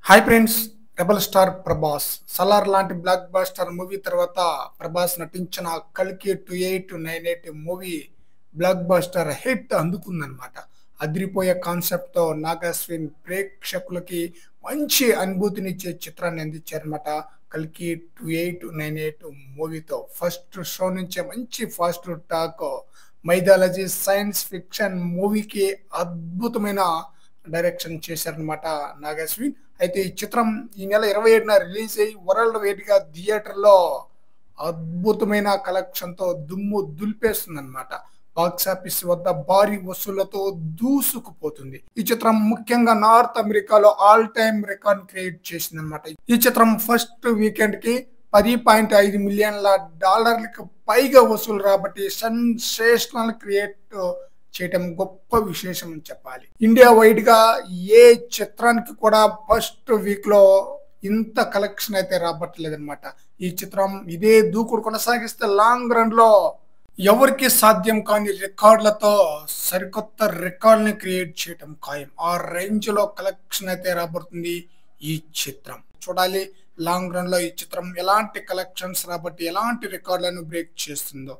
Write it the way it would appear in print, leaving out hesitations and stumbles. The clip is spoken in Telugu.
Hi friends. Rebel star Prabhas Salaar లాంటి బ్లాక్ బాస్టర్ మూవీ తర్వాత ప్రభాస్ నటించిన కల్కి 2898 మూవీ బ్లాక్ బాస్టర్ హిట్ అందుకుందనమాట. అదిరిపోయే కాన్సెప్ట్తో నాగాశ్విన్ ప్రేక్షకులకి మంచి అనుభూతినిచ్చే చిత్రాన్ని అందించారనమాట. కల్కి 2898 మూవీతో ఫస్ట్ షో నుంచే మంచి fast talk, mythology science fiction మూవీకి అద్భుతమైన డైరెక్షన్ చేశారనమాట నాగాశ్విన్. అయితే ఈ చిత్రం ఈ నెల 27న రిలీజ్ అయ్యి వరల్డ్ వైడ్ గా థియేటర్లో అద్భుతమైన కలెక్షన్తో దుమ్ము దులిపేస్తుందన్నమాట. బాక్సాఫీస్ వద్ద భారీ వసూళ్లతో దూసుకుపోతుంది. ఈ చిత్రం ముఖ్యంగా నార్త్ అమెరికాలో ఆల్ టైమ్ రికార్డ్ క్రియేట్ చేసిందనమాట. ఈ చిత్రం ఫస్ట్ వీకెండ్ కి 10.5 మిలియన్ల డాలర్లకు పైగా వసూలు రాబట్టి సెన్సేషనల్ క్రియేట్ చేయటం గొప్ప విశేషం అని చెప్పాలి. ఇండియా వైడ్ గా ఏ చిత్రానికి కూడా ఫస్ట్ వీక్ లో ఇంత కలెక్షన్ అయితే రాబట్టలేదన్నమాట. ఈ చిత్రం ఇదే దూకుడు కొనసాగిస్తే లాంగ్ రన్ లో ఎవరికి సాధ్యం కాని రికార్డులతో సరికొత్త రికార్డుని క్రియేట్ చేయటం ఖాయం. ఆ రేంజ్ లో కలెక్షన్ అయితే రాబడుతుంది ఈ చిత్రం. చూడాలి లాంగ్ రన్ లో ఈ చిత్రం ఎలాంటి కలెక్షన్స్ రాబట్టి ఎలాంటి రికార్డులను బ్రేక్ చేస్తుందో.